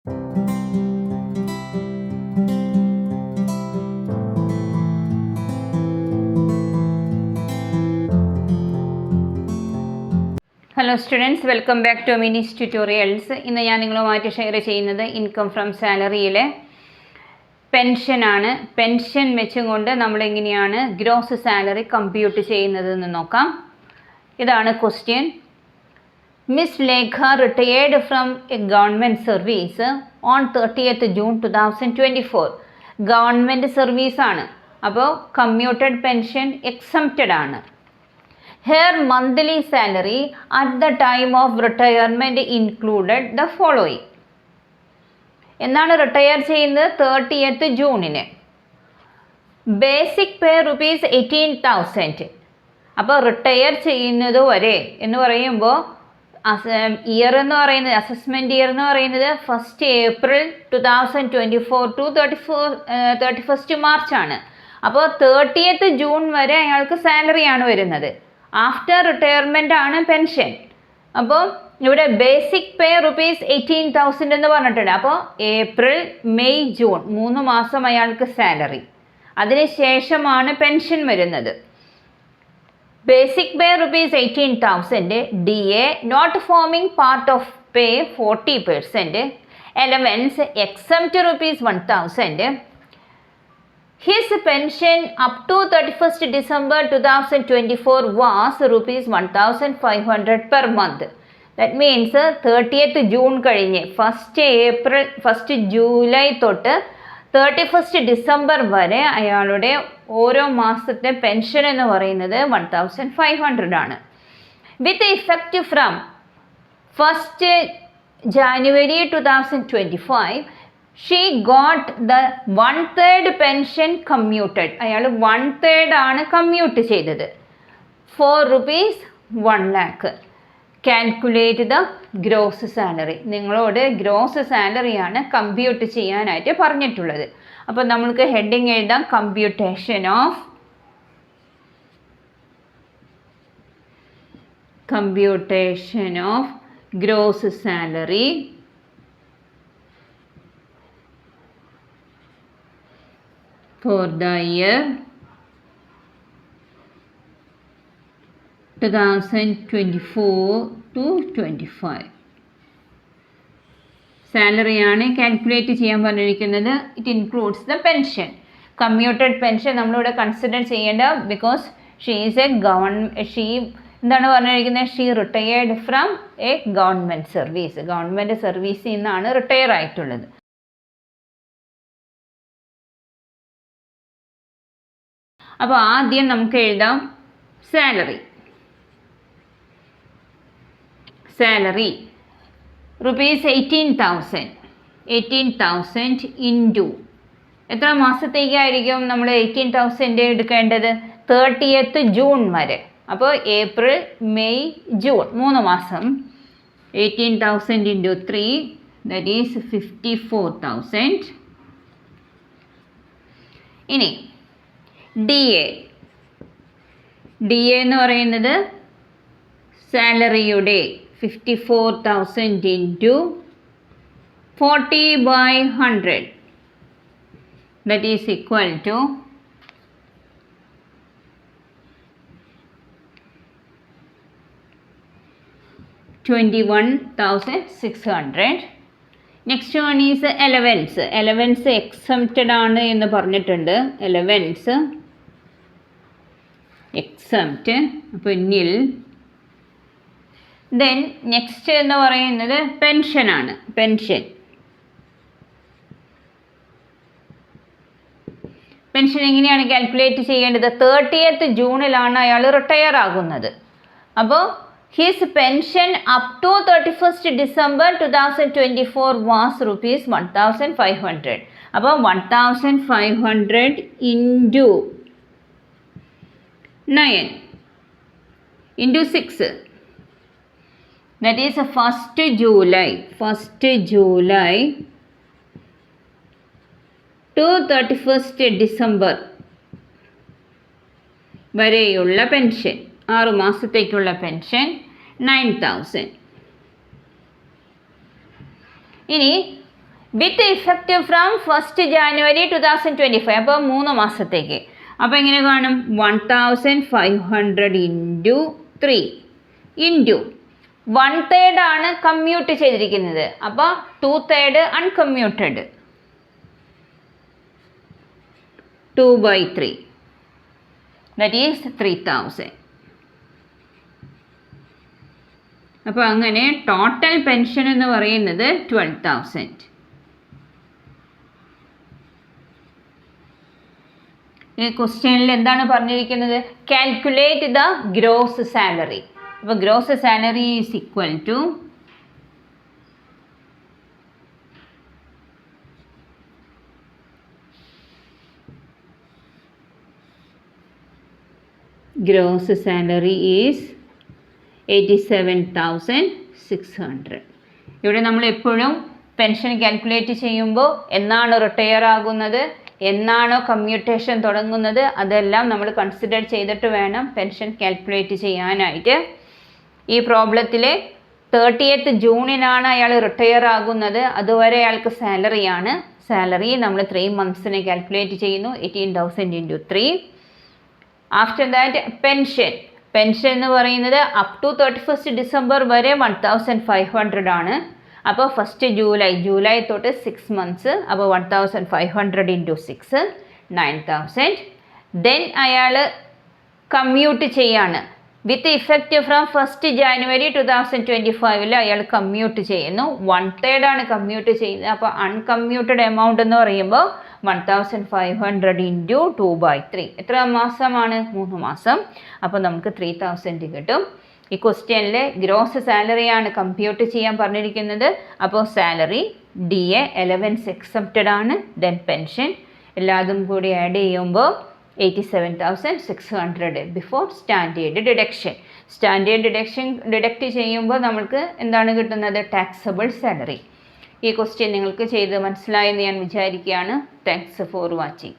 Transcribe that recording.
Hello students, welcome back to Mini's tutorials. ഇന്ന് ഞാൻ നിങ്ങളുമായിട്ട് ഷെയർ ചെയ്യുന്നത് ഇൻകം ഫ്രം സാലറിയിലെ പെൻഷനാണ്. പെൻഷൻ വെച്ചും കൊണ്ട് നമ്മളെങ്ങനെയാണ് ഗ്രോസ് സാലറി കമ്പ്യൂട്ട് ചെയ്യുന്നതെന്ന് നോക്കാം. ഇതാണ് question. Miss Lekha retired from a government service on 30th June 2024. Government സർവീസാണ്, അപ്പോൾ കമ്മ്യൂട്ടഡ് പെൻഷൻ എക്സംപ്റ്റഡ് ആണ്. Her monthly salary at the time of retirement included the following. എന്നാണ് റിട്ടയർ ചെയ്യുന്നത്? 30th June. Basic pay ₹18,000. അപ്പോൾ retire ചെയ്യുന്നത് വരെ എന്ന് പറയുമ്പോൾ ഇയർ എന്ന് പറയുന്നത്, അസസ്മെൻറ്റ് ഇയർ എന്ന് പറയുന്നത് 1st April 2024 to 31st March ആണ്. അപ്പോൾ 30th June വരെ അയാൾക്ക് സാലറിയാണ് വരുന്നത്. ആഫ്റ്റർ റിട്ടയർമെൻ്റ് ആണ് പെൻഷൻ. അപ്പോൾ ഇവിടെ ബേസിക് പേ ₹18,000 എന്ന് പറഞ്ഞിട്ടുണ്ട്. അപ്പോൾ ഏപ്രിൽ, മെയ്, ജൂൺ 3 മാസം അയാൾക്ക് സാലറി. അതിനുശേഷമാണ് പെൻഷൻ വരുന്നത്. Basic pay ₹18,000, DA not forming part of pay 40%, allowance exempt ₹1,000. His pension up to 31st December 2024 was ₹1,500 per month. That means 30th June കഴിഞ്ഞ് 1st July തൊട്ട് 31st December വരെ അയാളുടെ ഓരോ മാസത്തെ പെൻഷൻ എന്ന് പറയുന്നത് 1,500 ആണ്. വിത്ത് effect from 1st January 2025 she got the 1/3 pension commuted. അയാൾ 1/3 ആണ് കമ്മ്യൂട്ട് ചെയ്തത് for ₹1 lakh. Calculate the gross salary. നിങ്ങളോട് ഗ്രോസ് സാലറിയാണ് കമ്പ്യൂട്ട് ചെയ്യാനായിട്ട് പറഞ്ഞിട്ടുള്ളത്. അപ്പോൾ നമ്മൾക്ക് ഹെഡിങ് എഴുതാം, computation of gross salary for the year 2024 to 25. സാലറിയാണ് കാൽക്കുലേറ്റ് ചെയ്യാൻ പറഞ്ഞിരിക്കുന്നത്. It includes the pension. Commuted pension നമ്മളിവിടെ കൺസിഡർ ചെയ്യേണ്ട, ബിക്കോസ് എന്താണ് പറഞ്ഞിരിക്കുന്നത്? She retired from a government service. Government സർവീസിൽ നിന്നാണ് റിട്ടയർ ആയിട്ടുള്ളത്. അപ്പോൾ ആദ്യം നമുക്ക് എഴുതാം സാലറി ₹18,000 ഇൻറ്റു എത്ര മാസത്തേക്കായിരിക്കും നമ്മൾ 18,000 എടുക്കേണ്ടത്? 30th June വരെ. അപ്പോൾ ഏപ്രിൽ, മെയ്, ജൂൺ 3 മാസം. 18,000 ഇൻറ്റു 3, ദാറ്റ് ഈസ് 54,000. ഇനി DA എന്ന് പറയുന്നത് സാലറിയുടെ 54,000 into 40/100, that is equal to 21,600. Next one is allowance. Allowance exempted ആണ് എന്ന് പറഞ്ഞിട്ടുണ്ട്. അലവൻസ് എക്സംപ്റ്റ്, അപ്പോൾ നിൽ. ദെൻ നെക്സ്റ്റ് എന്ന് പറയുന്നത് പെൻഷനാണ്. പെൻഷൻ എങ്ങനെയാണ് കാൽക്കുലേറ്റ് ചെയ്യേണ്ടത്? 30th June അയാൾ റിട്ടയർ ആകുന്നത്. അപ്പോൾ his pension up to 31st December 2024 was ₹1,500. അപ്പോൾ 1,500 into 9 into 6, that is 1st July to 31st December വരെയുള്ള പെൻഷൻ, 6 മാസത്തേക്കുള്ള പെൻഷൻ 9,000. ഇനി വിത്ത് ഇഫക്റ്റ് ഫ്രം 1st January 2025. അപ്പോൾ 3 മാസത്തേക്ക്. അപ്പോൾ എങ്ങനെ കാണും? 1500 ഇൻറ്റു 3 ഇൻറ്റു 1/3 ആണ് കമ്മ്യൂട്ട് ചെയ്തിരിക്കുന്നത്. അപ്പോൾ 2/3 അൺകമ്മ്യൂട്ടഡ്, 2/3, ദാറ്റ് ഈസ് 3000. അപ്പോൾ അങ്ങനെ ടോട്ടൽ പെൻഷൻ എന്ന് പറയുന്നത് 12,000. ഈ ക്വസ്റ്റ്യനിൽ എന്താണ് പറഞ്ഞിരിക്കുന്നത്? Calculate the gross salary. അപ്പോൾ gross salary is equal to gross salary is 87,600. ഇവിടെ നമ്മൾ എപ്പോഴും പെൻഷൻ കാൽക്കുലേറ്റ് ചെയ്യുമ്പോൾ എന്നാണ് റിട്ടയർ ആകുന്നത്, എന്നാണോ കമ്മ്യൂട്ടേഷൻ തുടങ്ങുന്നത്, അതെല്ലാം നമ്മൾ കൺസിഡർ ചെയ്തിട്ട് വേണം പെൻഷൻ കാൽക്കുലേറ്റ് ചെയ്യാനായിട്ട്. ഈ പ്രോബ്ലത്തിലെ 30th ജൂണിനാണ് അയാൾ റിട്ടയർ ആകുന്നത്. അതുവരെ അയാൾക്ക് സാലറിയാണ്. സാലറി നമ്മൾ 3 monthsനെ കാൽക്കുലേറ്റ് ചെയ്യുന്നു. 18,000 ഇൻറ്റു 3. ആഫ്റ്റർ ദാറ്റ് പെൻഷൻ എന്ന് പറയുന്നത് അപ് ടു 31st December വരെ 1,500 ആണ്. അപ്പോൾ 1st ജൂലൈ തൊട്ട് 6 months. അപ്പോൾ 1,500 ഇൻറ്റു 6, 9,000. ദെൻ അയാൾ കമ്മ്യൂട്ട് ചെയ്യാണ്. വിത്ത് ഇഫക്റ്റ് ഫ്രം 1st January 2025 അയാൾ കമ്മ്യൂട്ട് ചെയ്യുന്നു. 1/3 ആണ് കമ്മ്യൂട്ട് ചെയ്യുന്നത്. അപ്പോൾ അൺകമ്മ്യൂട്ടഡ് എമൗണ്ട് എന്ന് പറയുമ്പോൾ 1,500 ഇൻറ്റു 2/3. എത്ര മാസമാണ്? 3 മാസം. അപ്പോൾ നമുക്ക് 3,000 കിട്ടും. ഈ ക്വസ്റ്റ്യനിൽ ഗ്രോസ് സാലറിയാണ് കമ്പ്യൂട്ട് ചെയ്യാൻ പറഞ്ഞിരിക്കുന്നത്. അപ്പോൾ സാലറി, DA, അലവൻസ് എക്സെപ്റ്റഡ് ആണ്. ദെൻ പെൻഷൻ എല്ലാതും കൂടി ആഡ് ചെയ്യുമ്പോൾ 87,600 before standard deduction. Standard deduct ചെയ്യുമ്പോൾ നമ്മൾക്ക് എന്താണ് കിട്ടുന്നത്? Taxable salary. ഈ ക്വസ്റ്റ്യൻ നിങ്ങൾക്ക് ചെയ്ത് മനസ്സിലായെന്ന് ഞാൻ വിചാരിക്കുകയാണ്. Thanks for watching.